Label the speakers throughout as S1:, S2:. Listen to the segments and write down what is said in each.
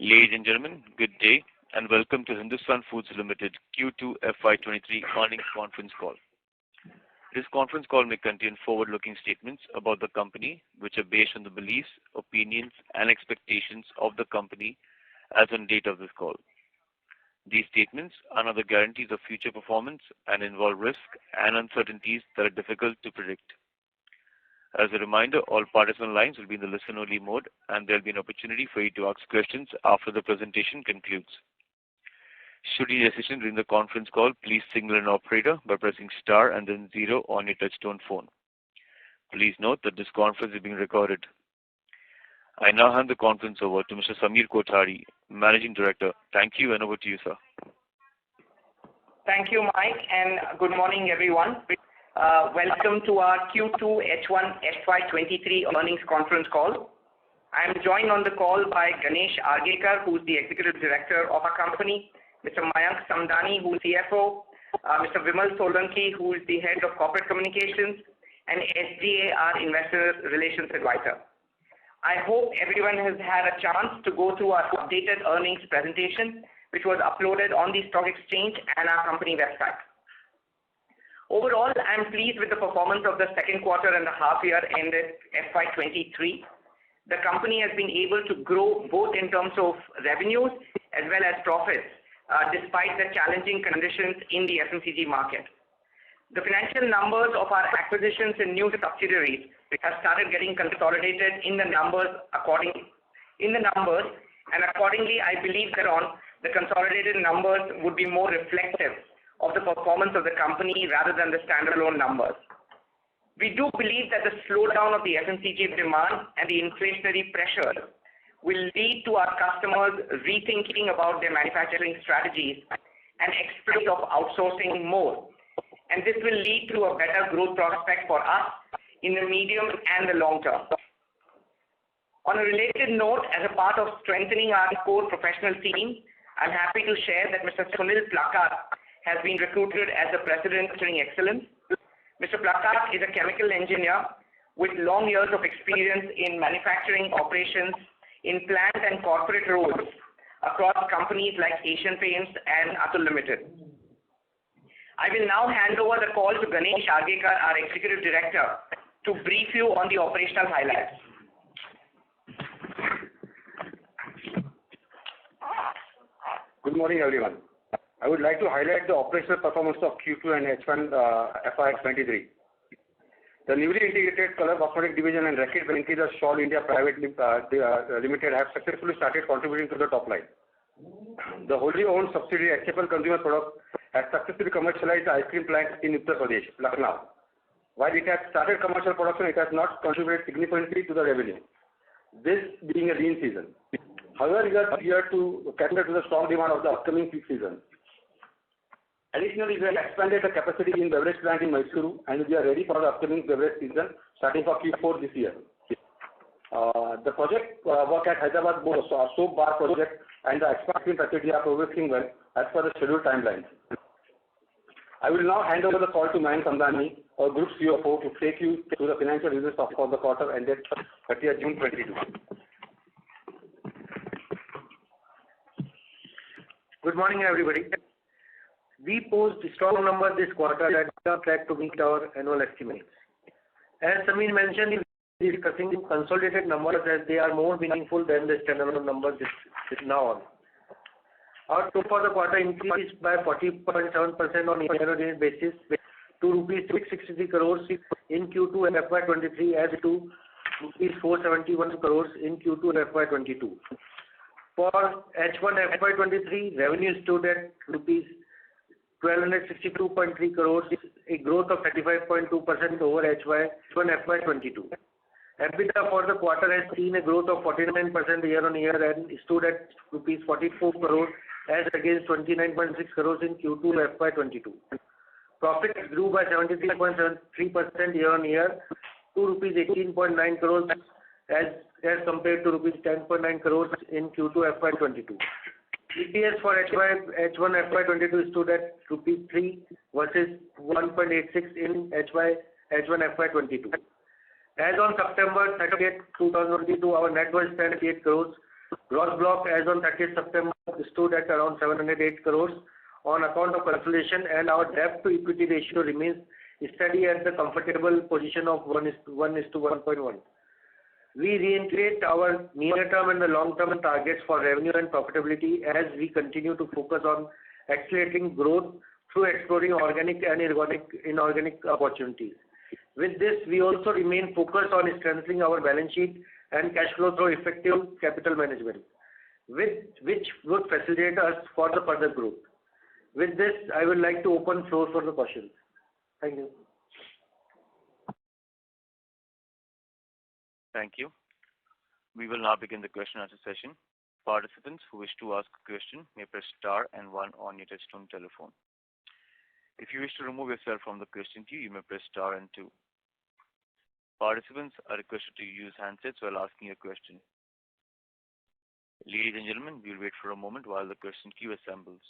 S1: Ladies and gentlemen, good day and welcome to Hindustan Foods Limited Q2 FY23 earnings conference call. This conference call may contain forward-looking statements about the company which are based on the beliefs, opinions and expectations of the company as on date of this call. These statements are not the guarantees of future performance and involve risks and uncertainties that are difficult to predict. As a reminder, all participant lines will be in the listen-only mode and there will be an opportunity for you to ask questions after the presentation concludes. Should you need assistance during the conference call, please signal an operator by pressing star and then 0 on your touchtone phone. Please note that this conference is being recorded. I now hand the conference over to Mr. Sameer Kothari, Managing Director. Thank you and over to you, sir.
S2: Thank you, Mike, and good morning, everyone. Welcome to our Q2 H1 FY23 earnings conference call. I am joined on the call by Ganesh Argekar, who is the Executive Director of our company, Mr. Mayank Samdani, who is CFO, Mr. Vimal Solanki, who is the Head of Corporate Communications, and SGA, our Investor Relations Advisor. I hope everyone has had a chance to go through our updated earnings presentation, which was uploaded on the stock exchange and our company website. Overall, I am pleased with the performance of the second quarter and the half year ended FY23. The company has been able to grow both in terms of revenues as well as profits, despite the challenging conditions in the FMCG market. The financial numbers of our acquisitions and new subsidiaries have started getting consolidated in the numbers, and accordingly, I believe that the consolidated numbers would be more reflective of the performance of the company rather than the standalone numbers. We do believe that the slowdown of the FMCG demand and the inflationary pressures will lead to our customers rethinking about their manufacturing strategies and expect of outsourcing more. And this will lead to a better growth prospect for us in the medium and the long term. On a related note, as a part of strengthening our core professional team, I'm happy to share that Mr. Sunil Plakat has been recruited as the President of Manufacturing Excellence. Mr. Plakat is a chemical engineer with long years of experience in manufacturing operations in plant and corporate roles across companies like Asian Paints and Atul Limited. I will now hand over the call to Ganesh Argekar, our Executive Director, to brief you on the operational highlights.
S3: Good morning, everyone. I would like to highlight the operational performance of Q2 and H1 FY23. The newly integrated Color Cosmetic Division and Reckitt Benckiser Shawl India Private Limited have successfully started contributing to the top line. The wholly owned subsidiary HFL Consumer Products has successfully commercialized the ice cream plant in Uttar Pradesh, Lucknow. While it has started commercial production, it has not contributed significantly to the revenue, this being a lean season. However, we are here to cater to the strong demand of the upcoming peak season. Additionally, we have expanded the capacity in beverage plant in Mysuru and we are ready for the upcoming beverage season starting for Q4 this year. The project work at Hyderabad soap bar project and the expansion facility are progressing well as per the scheduled timelines. I will now hand over the call to Mayank Samdani, our Group CFO, to take you through the financial results for the quarter ended 30th June 2022.
S4: Good morning, everybody. We posted strong numbers this quarter and are on track to meet our annual estimates. As Sameer mentioned, we are discussing consolidated numbers as they are more meaningful than the standalone numbers now on. Our total for the quarter increased by 40.7% on a year-on-year basis to rupees 663 crores in Q2 and FY23 as to rupees 471 crores in Q2 and FY22. For H1 FY23, revenue stood at rupees 1,262.3 crores, a growth of 35.2% over H1 FY22. EBITDA for the quarter has seen a growth of 49% year-on-year and stood at rupees 44 crores as against 29.6 crores in Q2 FY22. Profit grew by 73.73% year-on-year to rupees 18.9 crores as compared to rupees 10.9 crores in Q2 FY22. EPS for H1 FY22 stood at rupees 3 versus 1.86 in H1 FY22. As on September 30th, 2022, our net worth stands at 8 crores Gross block as on 30th September stood at around 708 crores on account of consolidation, and our debt to equity ratio remains steady at the comfortable position of 1:1. We reiterate our near-term and the long-term targets for revenue and profitability as we continue to focus on accelerating growth through exploring organic and inorganic opportunities. With this, we also remain focused on strengthening our balance sheet and cash flow through effective capital management, which would facilitate us for the further growth. With this, I would like to open floor for the questions. Thank you.
S1: Thank you. We will now begin the question and answer session. Participants who wish to ask a question may press star and 1 on your touchtone telephone. If you wish to remove yourself from the question queue, you may press star and 2. Participants are requested to use handsets while asking a question. Ladies and gentlemen, we'll wait for a moment while the question queue assembles.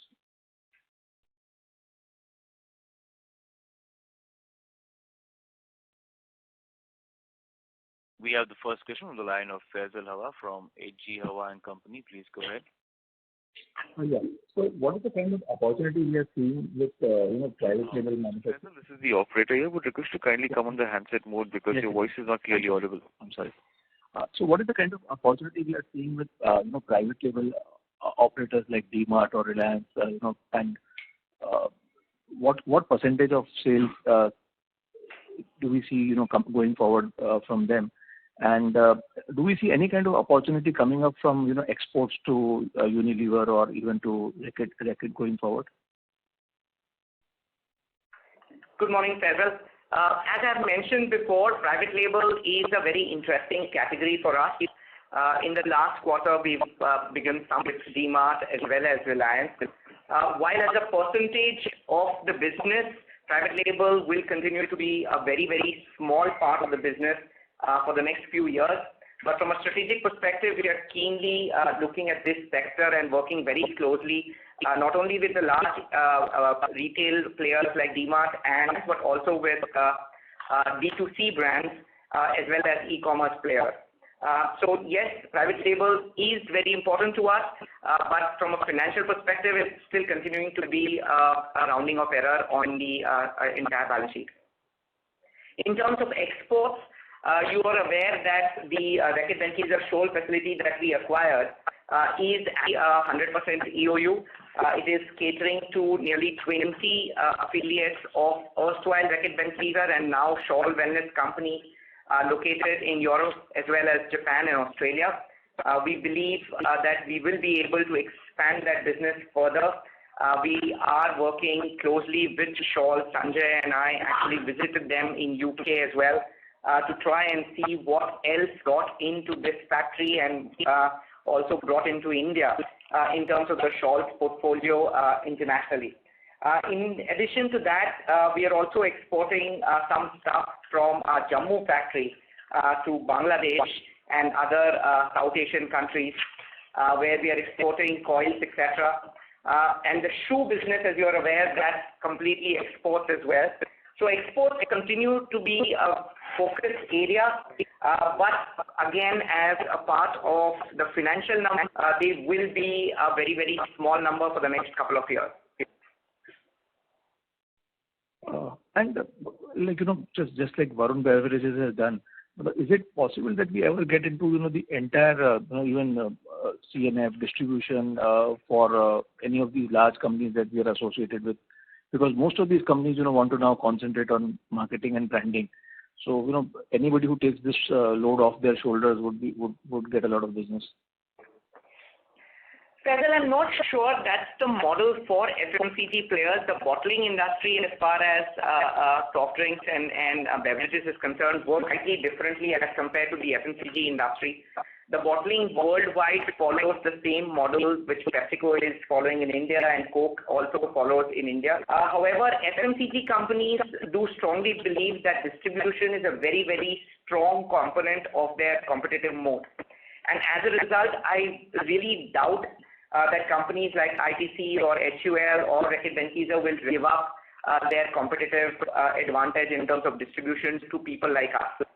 S1: We have the first question on the line of Faisal Hawa from HG Hawa and Company. Please go ahead.
S5: Yeah. So what is the kind of opportunity we are seeing with, private label manufacturing?
S1: Faisal, this is the operator here. Would request to kindly come on the handset mode because your voice is not clearly audible. I'm sorry.
S5: So what is the kind of opportunity we are seeing with, private label operators like DMart or Reliance, and what percentage of sales do we see, going forward from them? And do we see any kind of opportunity coming up from, exports to Unilever or even to Reckitt going forward?
S2: Good morning, Faisal. As I've mentioned before, private label is a very interesting category for us. In the last quarter, we've begun some with DMart as well as Reliance. While as a percentage of the business, private label will continue to be a very, very small part of the business for the next few years. But from a strategic perspective, we are keenly looking at this sector and working very closely, not only with the large retail players like DMart but also with D2C brands as well as e-commerce players. So yes, private label is very important to us, but from a financial perspective, it's still continuing to be a rounding of error on the entire balance sheet. In terms of exports, you are aware that the Reckitt Benckiser Scholl facility that we acquired is a 100% EOU. It is catering to nearly 20 affiliates of erstwhile Reckitt Benckiser and now Scholl Wellness Company located in Europe as well as Japan and Australia. We believe that we will be able to expand that business further. We are working closely with Scholl. Sanjay and I actually visited them in UK as well to try and see what else got into this factory and also brought into India in terms of the Scholl's portfolio internationally. In addition to that, we are also exporting some stuff from our Jammu factory to Bangladesh and other South Asian countries where we are exporting coils, etc. And the shoe business, as you are aware, that's completely exports as well. So exports continue to be a focus area, but again, as a part of the financial number, they will be a very, very small number for the next couple of years.
S5: And just like Varun Beverages has done, is it possible that we ever get into the entire even CNF distribution for any of these large companies that we are associated with? Because most of these companies want to now concentrate on marketing and branding. So anybody who takes this load off their shoulders would get a lot of business.
S2: Faisal, I'm not sure that's the model for FMCG players. The bottling industry, as far as soft drinks and beverages is concerned, works slightly differently as compared to the FMCG industry. The bottling worldwide follows the same model which PepsiCo is following in India and Coke also follows in India. However, FMCG companies do strongly believe that distribution is a very, very strong component of their competitive moat. And as a result, I really doubt that companies like ITC or HUL or Reckitt Benckiser will give up their competitive advantage in terms of distribution to people like us.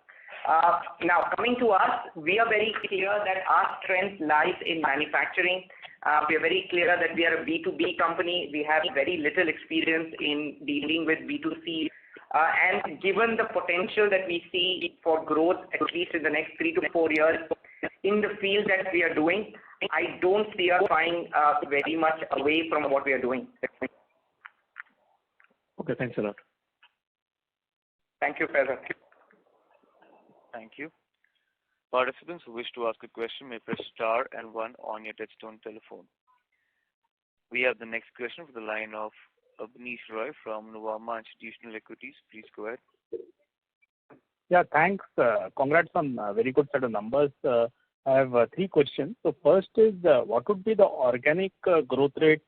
S2: Now, coming to us, we are very clear that our strength lies in manufacturing. We are very clear that we are a B2B company. We have very little experience in dealing with B2C. And given the potential that we see for growth, at least in the next 3 to 4 years, in the field that we are doing, I don't see us flying very much away from what we are doing.
S5: Okay, thanks a lot.
S2: Thank you, Faisal.
S1: Thank you. Participants who wish to ask a question may press star and 1 on your touchtone telephone. We have the next question from the line of Abneesh Roy from Nuvama Institutional Equities. Please go ahead.
S6: Yeah, thanks. Congrats on a very good set of numbers. I have 3 questions. So first is, what would be the organic growth rate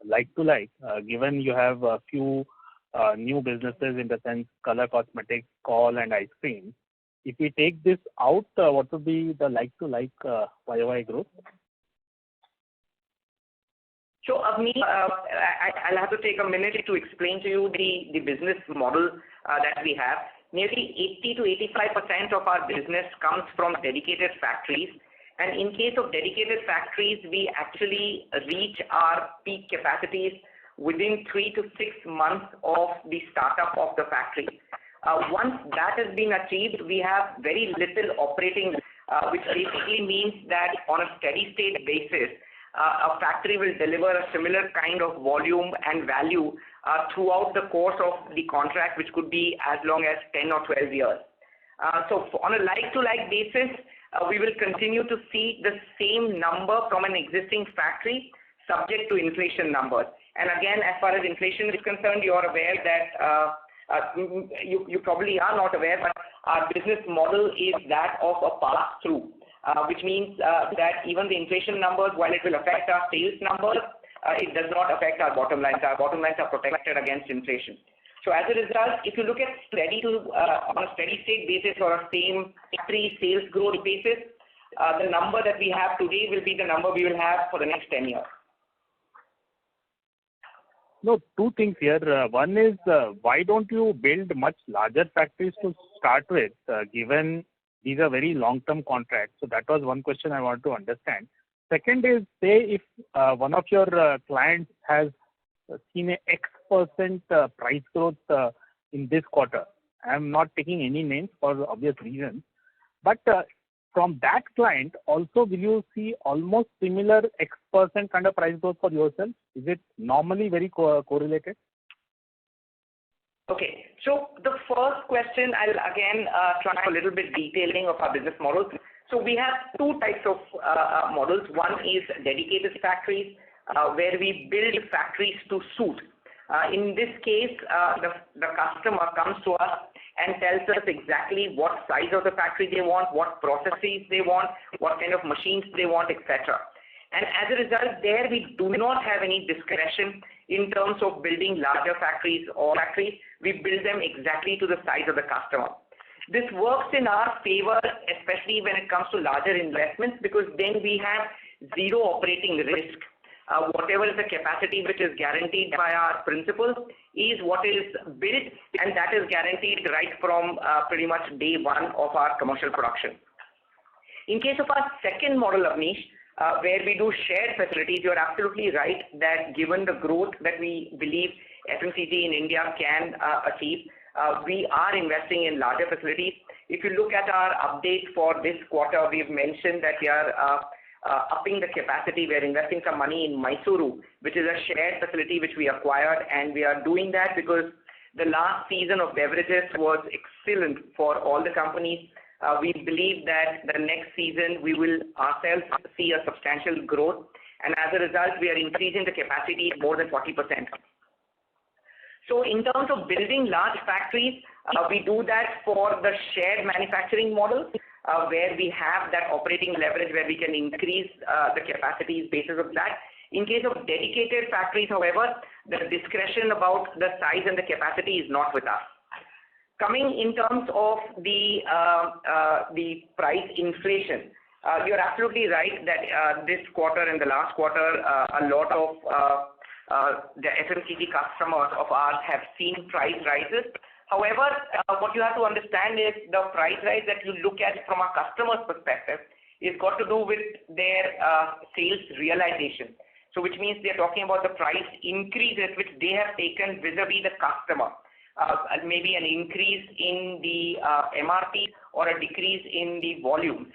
S6: like to like, given you have a few new businesses in the sense color cosmetics, Concall and ice cream. If we take this out, what would be the like to like YOY growth?
S2: So, Abneesh, I'll have to take a minute to explain to you the business model that we have. Nearly 80 to 85% of our business comes from dedicated factories. And in case of dedicated factories, we actually reach our peak capacities within 3 to 6 months of the startup of the factory. Once that has been achieved, we have very little operating, which basically means that on a steady state basis, a factory will deliver a similar kind of volume and value throughout the course of the contract, which could be as long as 10 or 12 years. So on a like-to-like basis, we will continue to see the same number from an existing factory subject to inflation numbers. And again, as far as inflation is concerned, you are aware that you probably are not aware, but our business model is that of a pass-through, which means that even the inflation numbers, while it will affect our sales numbers, it does not affect our bottom lines. Our bottom lines are protected against inflation. So as a result, if you look at on a steady state basis or a same factory sales growth basis, the number that we have today will be the number we will have for the next 10 years.
S6: No, 2 things here. One is, why don't you build much larger factories to start with, given these are very long-term contracts? So that was one question I want to understand. Second is, say if one of your clients has seen a X% price growth in this quarter. I'm not taking any names for obvious reasons. But from that client, also will you see almost similar X% kind of price growth for yourself? Is it normally very correlated?
S2: Okay, so the first question, I'll again try a little bit detailing of our business models. So we have 2 types of models. One is dedicated factories, where we build factories to suit. In this case, the customer comes to us and tells us exactly what size of the factory they want, what processes they want, what kind of machines they want, etc. And as a result, there we do not have any discretion in terms of building larger factories or factories. We build them exactly to the size of the customer. This works in our favor, especially when it comes to larger investments, because then we have zero operating risk. Whatever is the capacity which is guaranteed by our principals is what is built, and that is guaranteed right from pretty much day one of our commercial production. In case of our second model, Abneesh, where we do shared facilities, you're absolutely right that given the growth that we believe FMCG in India can achieve, we are investing in larger facilities. If you look at our update for this quarter, we've mentioned that we are upping the capacity. We're investing some money in Mysuru, which is a shared facility which we acquired, and we are doing that because the last season of beverages was excellent for all the companies. We believe that the next season we will ourselves see a substantial growth, and as a result, we are increasing the capacity more than 40%. So in terms of building large factories, we do that for the shared manufacturing model, where we have that operating leverage where we can increase the capacities basis of that. In case of dedicated factories, however, the discretion about the size and the capacity is not with us. Coming in terms of the price inflation, you're absolutely right that this quarter and the last quarter, a lot of the FMCG customers of ours have seen price rises. However, what you have to understand is the price rise that you look at from a customer's perspective is got to do with their sales realization. So which means they're talking about the price increases which they have taken vis-a-vis the customer. Maybe an increase in the MRP or a decrease in the volumes.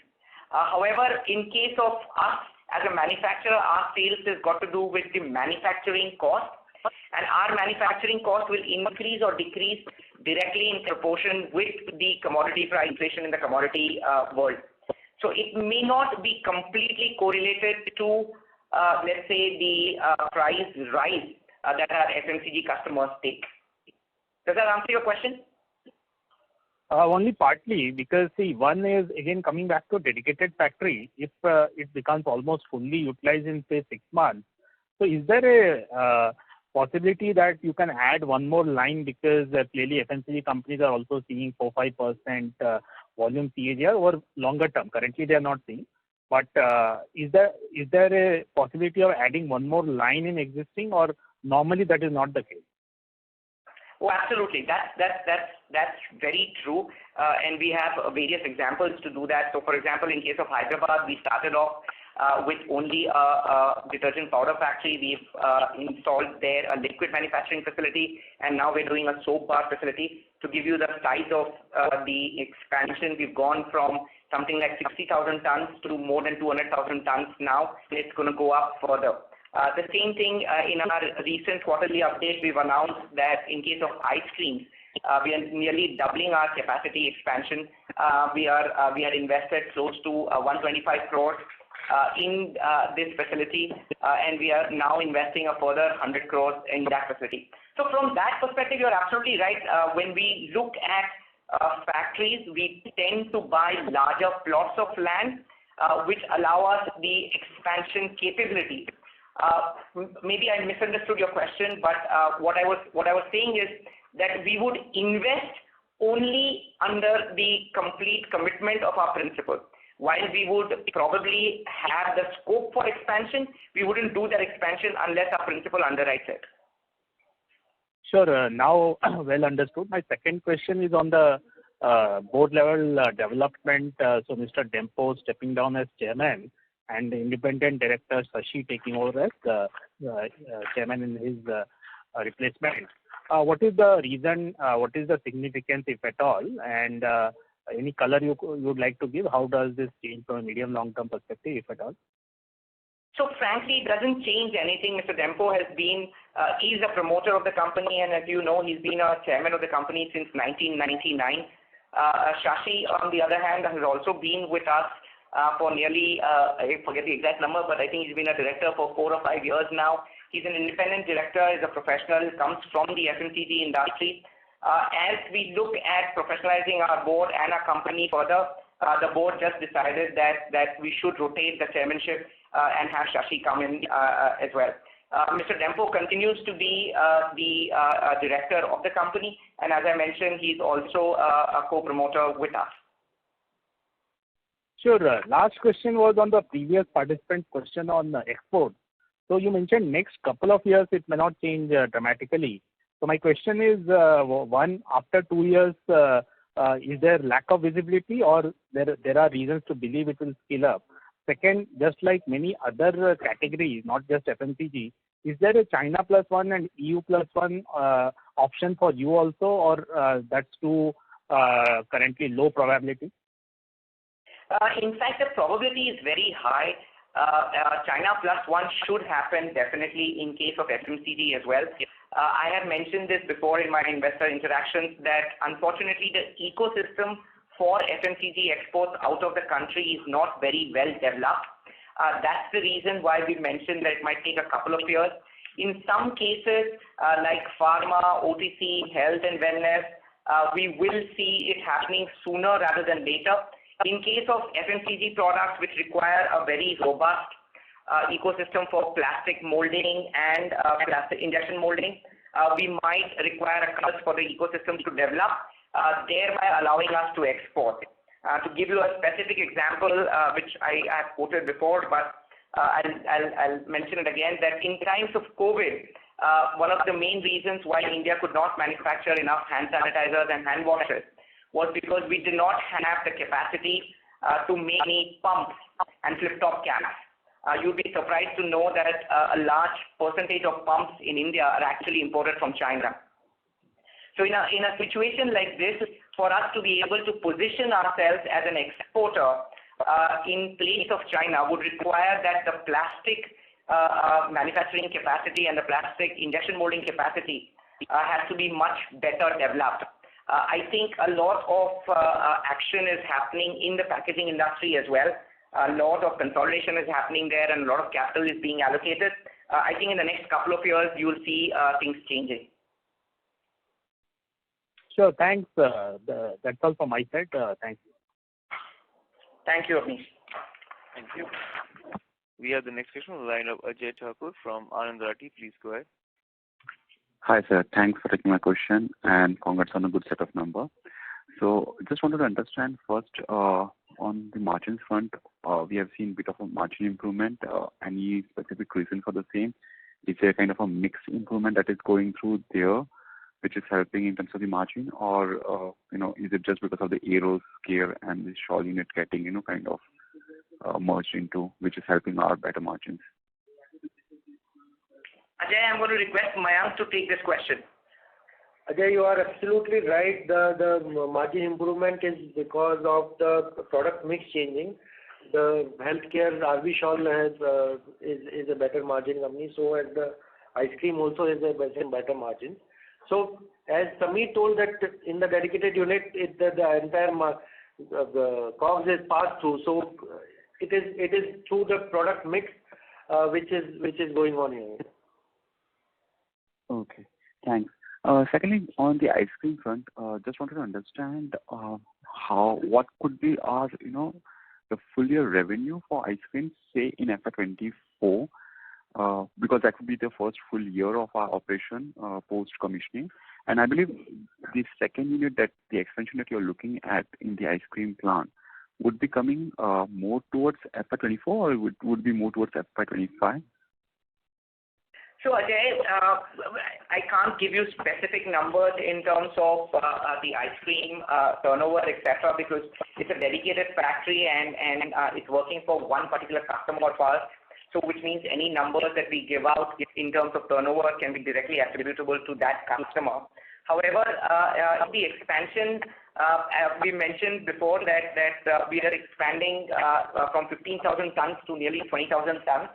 S2: However, in case of us as a manufacturer, our sales has got to do with the manufacturing cost, and our manufacturing cost will increase or decrease directly in proportion with the commodity price inflation in the commodity world. So it may not be completely correlated to, let's say, the price rise that our FMCG customers take. Does that answer your question?
S6: Only partly, because see, one is again coming back to a dedicated factory. If it becomes almost fully utilized in say 6 months, so is there a possibility that you can add one more line, because clearly FMCG companies are also seeing 4-5% volume CAGR over longer term. Currently they are not seeing, but is there a possibility of adding one more line in existing, or normally that is not the case?
S2: Oh, absolutely. That's very true, and we have various examples to do that. So, for example, in case of Hyderabad, we started off with only a detergent powder factory. We've installed there a liquid manufacturing facility, and now we're doing a soap bar facility. To give you the size of the expansion, we've gone from something like 60,000 tons to more than 200,000 tons now, and it's going to go up further. The same thing in our recent quarterly update, we've announced that in case of ice creams, we are nearly doubling our capacity expansion. We had invested close to 125 crores in this facility, and we are now investing a further 100 crores in that facility. So from that perspective, you're absolutely right. When we look at factories, we tend to buy larger plots of land, which allow us the expansion capability. Maybe I misunderstood your question, but what I was saying is that we would invest only under the complete commitment of our principal. While we would probably have the scope for expansion, we wouldn't do that expansion unless our principal underwrites it.
S6: Sure. Now well understood. My second question is on the board level development. So Mr. Dempo stepping down as chairman, and the independent director Shashi taking over as chairman in his replacement. What is the reason? What is the significance, if at all? And any color you would like to give? How does this change from a medium-long-term perspective, if at all?
S2: So frankly, it doesn't change anything. Mr. Dempo has been, he's a promoter of the company, and as you know, he's been a chairman of the company since 1999. Shashi, on the other hand, has also been with us for nearly, I forget the exact number, but I think he's been a director for 4 or 5 years now. He's an independent director, is a professional, comes from the FMCG industry. As we look at professionalizing our board and our company further, the board just decided that we should rotate the chairmanship and have Shashi come in as well. Mr. Dempo continues to be the director of the company, and as I mentioned, he's also a co-promoter with us.
S6: Sure. Last question was on the previous participant question on export. So you mentioned next couple of years it may not change dramatically. So my question is, one, after 2 years, is there lack of visibility, or there are reasons to believe it will scale up? Second, just like many other categories, not just FMCG, is there a China plus one and EU plus one option for you also, or that's too currently low probability?
S2: In fact, the probability is very high. China plus one should happen definitely in case of FMCG as well. I have mentioned this before in my investor interactions that unfortunately the ecosystem for FMCG exports out of the country is not very well developed. That's the reason why we mentioned that it might take a couple of years. In some cases, like pharma, OTC, health and wellness, we will see it happening sooner rather than later. In case of FMCG products which require a very robust ecosystem for plastic molding and plastic injection molding, we might require a course for the ecosystem to develop, thereby allowing us to export. To give you a specific example, which I have quoted before, but I'll mention it again, that in times of COVID, one of the main reasons why India could not manufacture enough hand sanitizers and hand washes was because we did not have the capacity to make any pumps and flip-top caps. You'd be surprised to know that a large percentage of pumps in India are actually imported from China. So in a situation like this, for us to be able to position ourselves as an exporter in place of China would require that the plastic manufacturing capacity and the plastic injection molding capacity has to be much better developed. I think a lot of action is happening in the packaging industry as well. A lot of consolidation is happening there and a lot of capital is being allocated. I think in the next couple of years, you will see things changing.
S6: Sure, thanks. That's all from my side. Thank you.
S2: Thank you, Abneesh.
S1: Thank you. We have the next question on the line of Ajay Thakur from Anand Rathi. Please go ahead.
S7: Hi, sir. Thanks for taking my question and congrats on a good set of numbers. So just wanted to understand first on the margins front, we have seen a bit of a margin improvement. Any specific reason for the same? Is there kind of a mixed improvement that is going through there, which is helping in terms of the margin, or is it just because of the aero scare and the shawl unit getting kind of merged into, which is helping our better margins?
S2: Ajay, I'm going to request Mayank to take this question.
S4: Ajay, you are absolutely right. The margin improvement is because of the product mix changing. The healthcare RV shawl is a better margin company, so as the ice cream also is a better margin. So as Sameer told that in the dedicated unit, the entire the COGS is passed through. So it is through the product mix which is going on here.
S7: Okay, thanks. Secondly, on the ice cream front, just wanted to understand what could be our the full year revenue for ice cream, say in FY24. Because that would be the first full year of our operation post-commissioning. And I believe the second unit, that the expansion that you're looking at in the ice cream plant, would be coming more towards FY24 or would be more towards FY25?
S2: So Ajay, I can't give you specific numbers in terms of the ice cream turnover, etc., because it's a dedicated factory and it's working for one particular customer of ours. So which means any numbers that we give out in terms of turnover can be directly attributable to that customer. However, the expansion, we mentioned before that we are expanding from 15,000 tons to nearly 20,000 tons.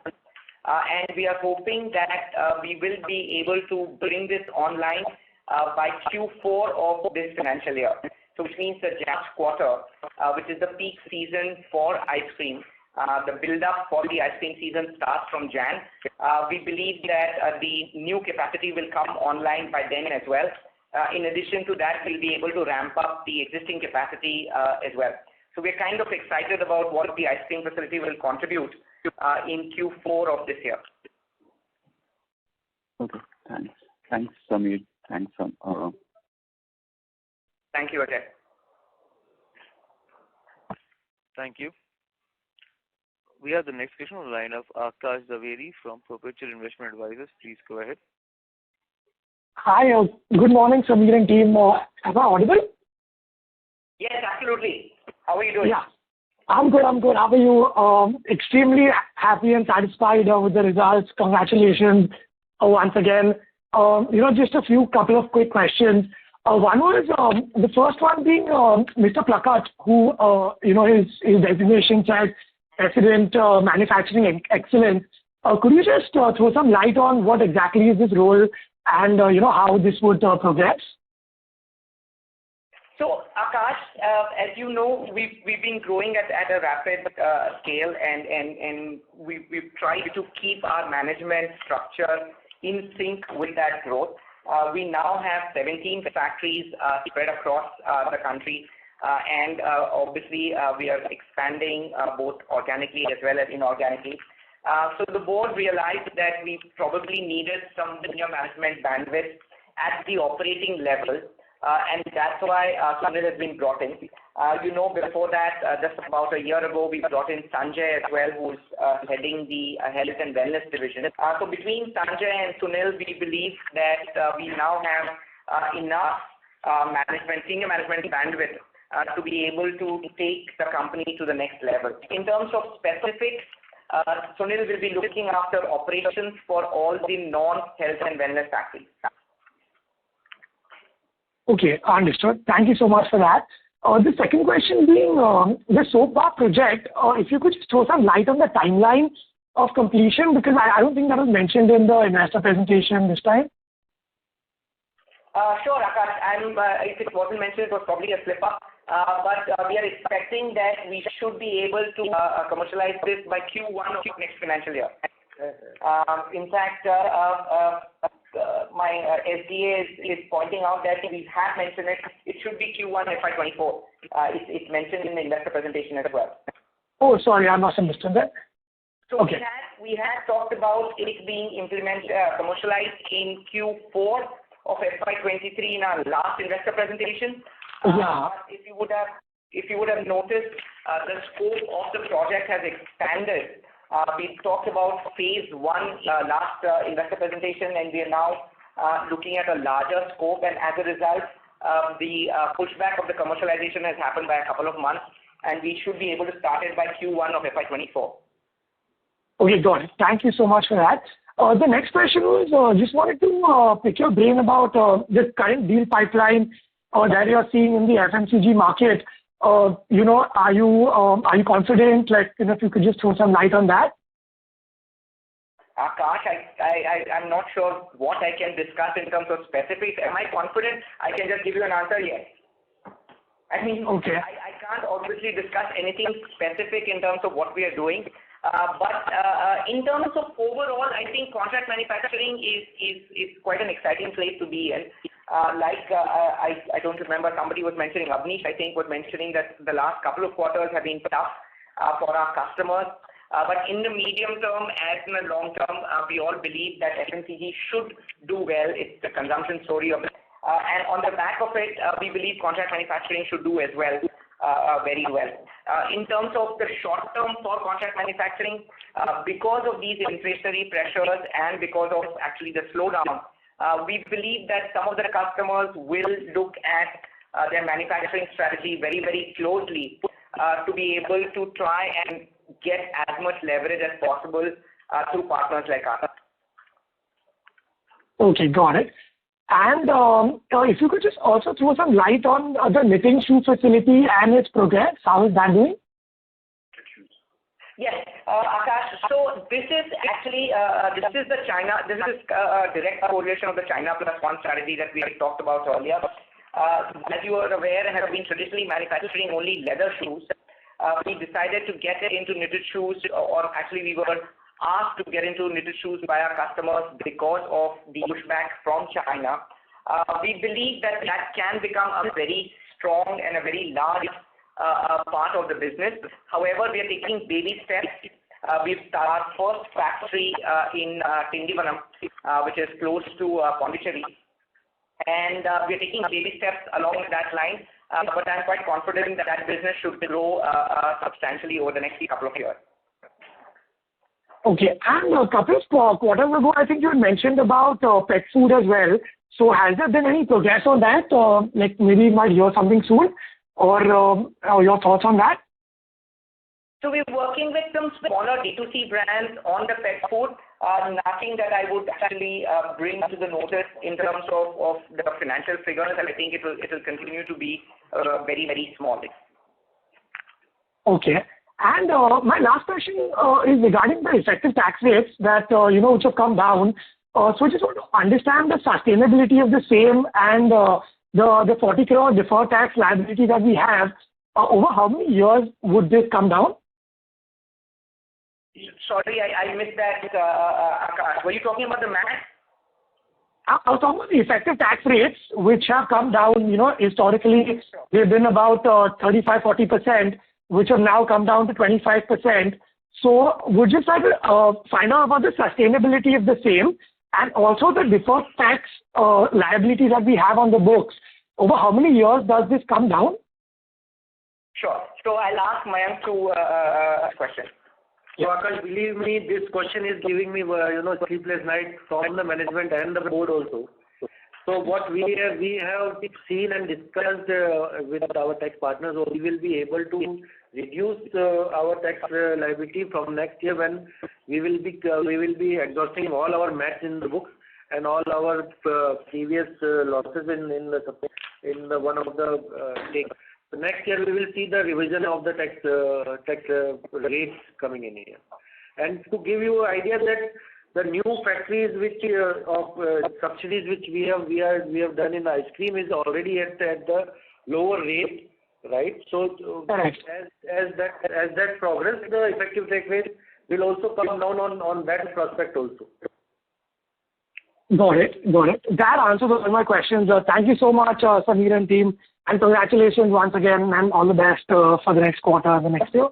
S2: And we are hoping that we will be able to bring this online by Q4 of this financial year. So which means the Jan quarter, which is the peak season for ice cream. The build-up for the ice cream season starts from Jan. We believe that the new capacity will come online by then as well. In addition to that, we'll be able to ramp up the existing capacity as well. So we're kind of excited about what the ice cream facility will contribute in Q4 of this year.
S7: Okay, thanks. Thanks, Sameer. Thanks,
S2: Thank you, Ajay.
S1: Thank you. We have the next question on the line of Akash Zaveri from Perpetual Investment Advisors. Please go ahead.
S8: Hi, good morning, Sameer and team. Am I audible?
S2: Yes, absolutely. How are you doing?
S8: Yeah, I'm good. How are you? Extremely happy and satisfied with the results. Congratulations once again. Just a couple of quick questions. One was the first one being Mr. Plakat, who his designation says President Manufacturing Excellence. Could you just throw some light on what exactly is this role and how this would progress?
S2: So Akash, as you know, we've been growing at a rapid scale, and we've tried to keep our management structure in sync with that growth. We now have 17 factories spread across the country, and obviously we are expanding both organically as well as inorganically. So the board realized that we probably needed some senior management bandwidth at the operating level and that's why Sunil has been brought in. Before that, just about a year ago, we brought in Sanjay as well, who's heading the health and wellness division. So between Sanjay and Sunil, we believe that we now have enough senior management bandwidth to be able to take the company to the next level. In terms of specifics, Sunil will be looking after operations for all the non-health and wellness factories.
S8: Okay, understood. Thank you so much for that. The second question being the soap bar project, if you could just throw some light on the timeline of completion, because I don't think that was mentioned in the investor presentation this time.
S2: Sure, Akash. If it wasn't mentioned, it was probably a slip-up. But we are expecting that we should be able to commercialize this by Q1 of next financial year. In fact, my SDA is pointing out that we have mentioned it should be Q1 FY24. It's mentioned in the investor presentation as well.
S8: Oh, sorry, I must have understood that.
S2: So okay. We had talked about it being commercialized in Q4 of FY23 in our last investor presentation.
S8: Yeah.
S2: If you would have noticed, the scope of the project has expanded. We talked about phase 1 last investor presentation, and we are now looking at a larger scope. And as a result, the pushback of the commercialization has happened by a couple of months, and we should be able to start it by Q1 of FY24.
S8: Okay, got it. Thank you so much for that. The next question was, just wanted to pick your brain about the current deal pipeline that you're seeing in the FMCG market. Are you confident? If you could just throw some light on that.
S2: Akash, I'm not sure what I can discuss in terms of specifics. Am I confident? I can just give you an answer, yes. I mean, okay. I can't obviously discuss anything specific in terms of what we are doing. But in terms of overall, I think contract manufacturing is quite an exciting place to be in. I don't remember, somebody was mentioning, Avnish, I think, was mentioning that the last couple of quarters have been tough for our customers. But in the medium term as in the long term, we all believe that FMCG should do well. It's the consumption story of it. And on the back of it, we believe contract manufacturing should do as well. Very well. In terms of the short term for contract manufacturing, because of these inflationary pressures and because of actually the slowdown, we believe that some of the customers will look at their manufacturing strategy very, very closely to be able to try and get as much leverage as possible through partners like us.
S8: Okay, got it. And if you could just also throw some light on the knitting shoe facility and its progress, how is that doing?
S2: Yes, Akash. So this is actually this is a direct correlation of the China Plus One strategy that we had talked about earlier. As you are aware, and have been traditionally manufacturing only leather shoes. We decided to get into knitted shoes, or actually we were asked to get into knitted shoes by our customers because of the pushback from China. We believe that can become a very strong and a very large part of the business. However, we are taking baby steps. We've started our first factory in Tindivanam, which is close to Pondicherry. And we are taking baby steps along that line. But I'm quite confident that business should grow substantially over the next couple of years.
S8: Okay, and a couple of quarters ago, I think you had mentioned about pet food as well. So has there been any progress on that? Maybe you might hear something soon, or your thoughts on that?
S2: So we're working with some smaller D2C brands on the pet food. Nothing that I would actually bring to the notice in terms of the financial figures, and I think it will continue to be very, very small.
S8: Okay. And my last question is regarding the effective tax rates that, which have come down. So I just want to understand the sustainability of the same and the 40 crore deferred tax liability that we have. Over how many years would this come down?
S2: Sorry, I missed that, Akash. Were you talking about the math?
S8: I was talking about the effective tax rates, which have come down. Historically, they've been about 35-40%, which have now come down to 25%. So would you like to find out about the sustainability of the same and also the deferred tax liability that we have on the books? over how many years does this come down?
S2: Sure. So I'll ask Mayank to question.
S4: So Akash, believe me, this question is giving me, sleepless night from the management and the board also. So what we have seen and discussed with our tax partners, we will be able to reduce our tax liability from next year when we will be exhausting all our maths in the books and all our previous losses in one of the takes. So next year we will see the revision of the tax rates coming in here. And to give you an idea that the new factories of subsidies which we have done in ice cream is already at the lower rate, right? So as that progress, the effective tax rate will also come down on that prospect also.
S8: Got it. That answers all my questions. Thank you so much, Sameer and team, and congratulations once again, and all the best for the next quarter and the next year.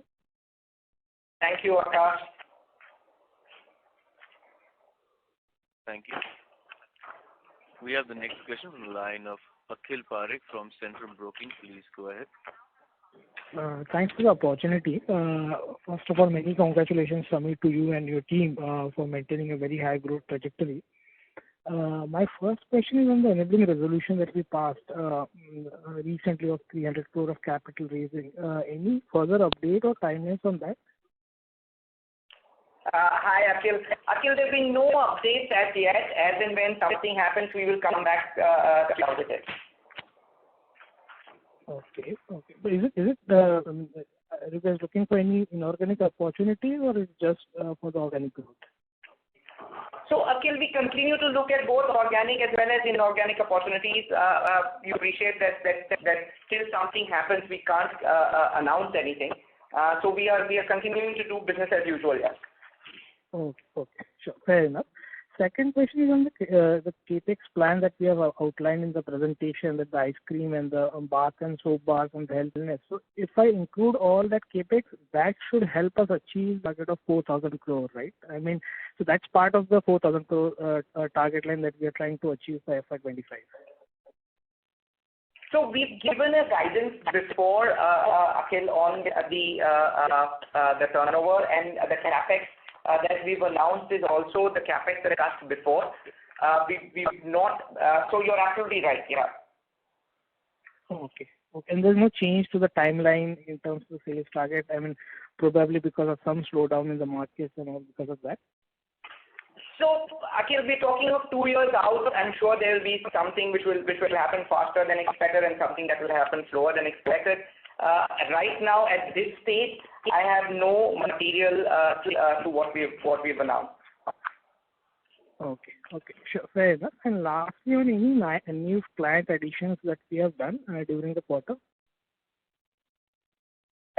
S2: Thank you, Akash.
S1: Thank you. We have the next question from the line of Akhil Parekh from Centrum Broking. Please go ahead.
S9: Thanks for the opportunity. First of all, many congratulations, Sameer, to you and your team for maintaining a very high growth trajectory. My first question is on the enabling resolution that we passed recently of 300 crore of capital raising. Any further update or timelines on that?
S2: Hi, Akhil. Akhil, there have been no updates as yet. As and when something happens, we will come back with it.
S9: Okay. But is it are you guys looking for any inorganic opportunities, or is it just for the organic growth?
S2: So, Akhil, we continue to look at both organic as well as inorganic opportunities. You appreciate that till something happens, we can't announce anything. So we are continuing to do business as usual, yes.
S9: Okay, sure, fair enough. Second question is on the capex plan that we have outlined in the presentation, that the ice cream and the bath and soap bars and the health and wellness. So if I include all that capex, that should help us achieve target of 4,000 crore, right? I mean, so that's part of the 4,000 crore target line that we are trying to achieve by FY25.
S2: So we've given a guidance before, Akhil, on the turnover, and the capex that we've announced is also the capex discussed before. We've not. So you're absolutely right. Yeah.
S9: Okay. And there's no change to the timeline in terms of the sales target. I mean, probably because of some slowdown in the markets and all because of that.
S2: So, Akhil, we're talking of 2 years out. I'm sure there will be something which will happen faster than expected and something that will happen slower than expected. Right now, at this stage, I have no material to what we've announced.
S9: Okay, sure, fair enough. And lastly, on any new client additions that we have done during the quarter?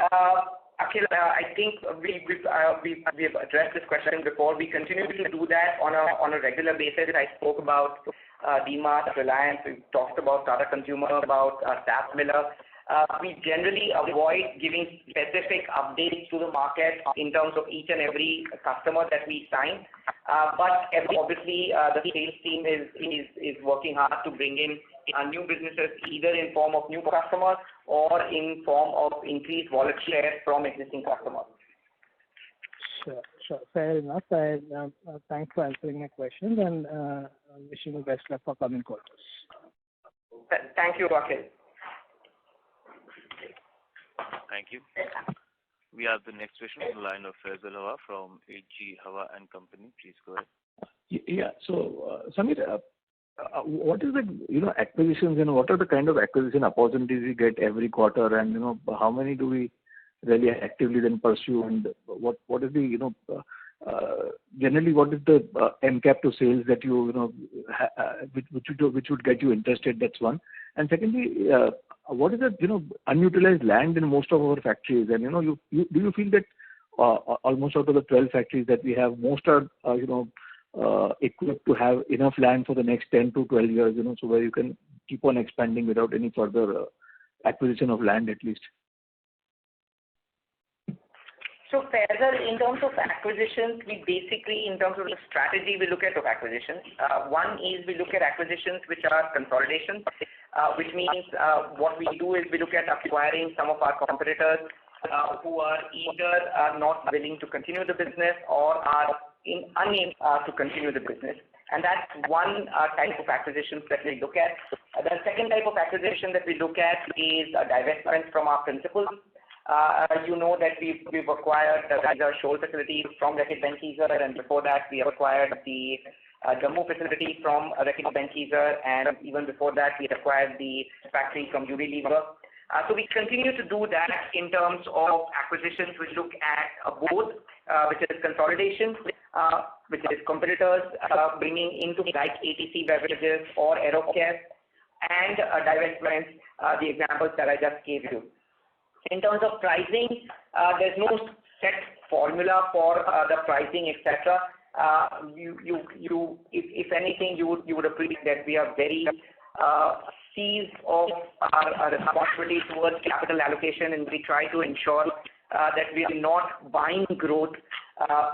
S2: Akhil, I think we've addressed this question before. We continue to do that on a regular basis. I spoke about DMart, Reliance. We talked about Tata Consumer, about Sap Miller. We generally avoid giving specific updates to the market in terms of each and every customer that we sign. But obviously, the sales team is working hard to bring in new businesses, either in form of new customers or in form of increased wallet share from existing customers.
S9: Sure. Fair enough. Thanks for answering my questions, and wishing you best luck for coming quarters.
S2: Thank you, Akhil.
S1: Thank you. We have the next question on the line of Faisal Hawa from HG Hawa and Company. Please go ahead.
S5: Yeah. So, Sameer, what is the acquisitions, what are the kind of acquisition opportunities we get every quarter, and how many do we really actively then pursue, and what is the generally what is the MCAP to sales that which would get you interested? That's one. And secondly, what is the unutilized land in most of our factories? And do you feel that almost out of the 12 factories that we have, most are equipped to have enough land for the next 10 to 12 years, so where you can keep on expanding without any further acquisition of land at least?
S2: So So Faisal, in terms of acquisitions, we basically, in terms of the strategy, we look at acquisitions. One is we look at acquisitions which are consolidation, which means what we do is we look at acquiring some of our competitors who are either not willing to continue the business or are unable to continue the business. And that's one type of acquisitions that we look at. The second type of acquisition that we look at is a divestment from our principals. You know that we've acquired the Shoal facility from Reckitt Benckiser, and before that we acquired the Jammu facility from Reckitt Benckiser, and even before that we acquired the factory from Unilever. So we continue to do that in terms of acquisitions which look at both, which is consolidation, which is competitors bringing into like ATC beverages or aerocare, and divestments, the examples that I just gave you. In terms of pricing, there's no set formula for the pricing, etc. If anything, you would appreciate that we are very seized of our responsibility towards capital allocation, and we try to ensure that we are not buying growth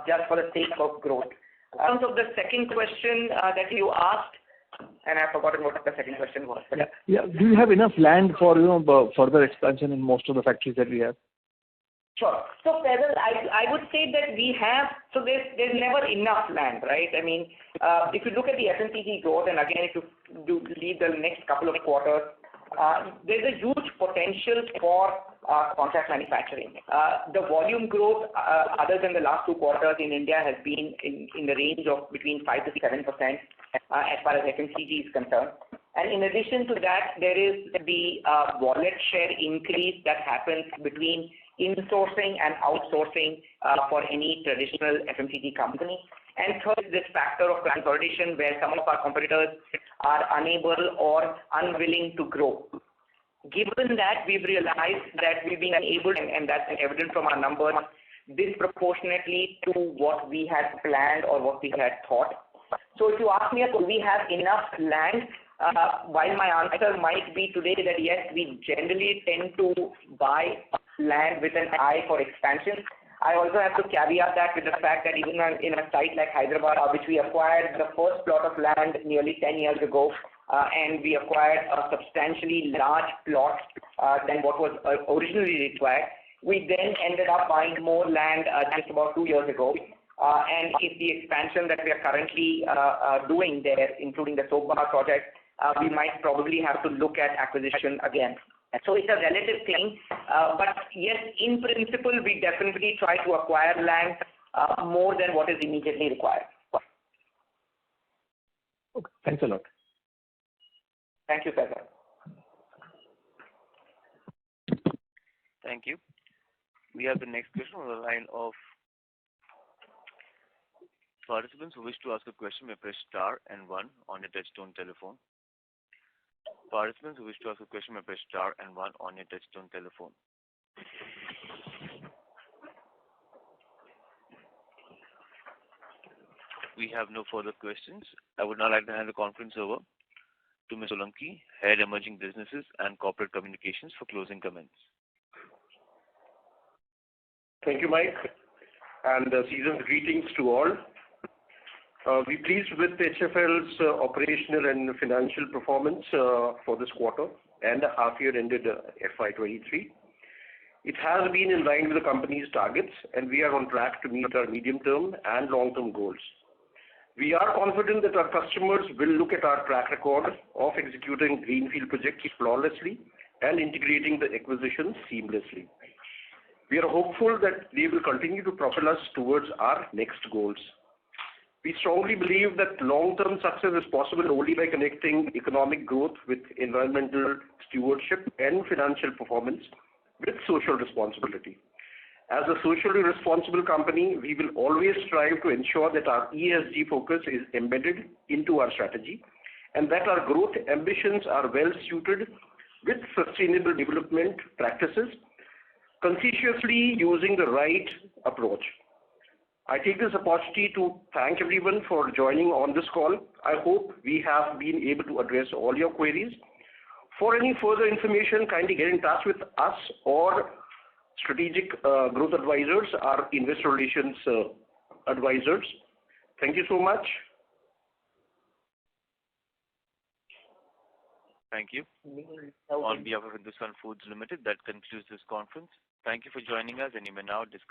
S2: just for the sake of growth. In terms of the second question that you asked, and I've forgotten what the second question was.
S5: Yeah. Do you have enough land for further expansion in most of the factories that we have?
S2: Sure. So Faisal, I would say that we have, so there's never enough land, right? I mean, if you look at the FMCG growth, and again, if you do leave the next couple of quarters, there's a huge potential for contract manufacturing. The volume growth, other than the last 2 quarters in India, has been in the range of between 5 to 7% as far as FMCG is concerned. And in addition to that, there is the wallet share increase that happens between insourcing and outsourcing for any traditional FMCG company. And third, this factor of consolidation where some of our competitors are unable or unwilling to grow. Given that, we've realized that we've been able, and that's evident from our numbers, disproportionately to what we had planned or what we had thought. So if you ask me, do we have enough land? While my answer might be today that yes, we generally tend to buy land with an eye for expansion, I also have to caveat that with the fact that even in a site like Hyderabad, which we acquired the first plot of land nearly 10 years ago, and we acquired a substantially large plot than what was originally required, we then ended up buying more land just about 2 years ago. And if the expansion that we are currently doing there, including the soap bar project, we might probably have to look at acquisition again. So it's a relative thing, but yes, in principle, we definitely try to acquire land more than what is immediately required.
S5: Okay, thanks a lot.
S2: Thank you, Faisal.
S1: Thank you. We have the next question on the line of participants who wish to ask a question may press star and 1 on your touchtone telephone. Participants who wish to ask a question may press star and 1 on your touchtone telephone. We have no further questions. I would now like to hand the conference over to Ms. Solanki, Head Emerging Businesses and Corporate Communications, for closing comments.
S10: Thank you, Mike, and season's greetings to all. We're pleased with HFL's operational and financial performance for this quarter and the half year ended FY23. It has been in line with the company's targets, and we are on track to meet our medium-term and long-term goals. We are confident that our customers will look at our track record of executing greenfield projects flawlessly and integrating the acquisitions seamlessly. We are hopeful that they will continue to propel us towards our next goals. We strongly believe that long-term success is possible only by connecting economic growth with environmental stewardship and financial performance with social responsibility. As a socially responsible company, we will always strive to ensure that our ESG focus is embedded into our strategy and that our growth ambitions are well suited with sustainable development practices, conscientiously using the right approach. I take this opportunity to thank everyone for joining on this call. I hope we have been able to address all your queries. For any further information, kindly get in touch with us or strategic growth advisors, our investor relations advisors. Thank you so much.
S1: Thank you. On behalf of Hindustan Foods Limited, that concludes this conference. Thank you for joining us, and you may now disconnect.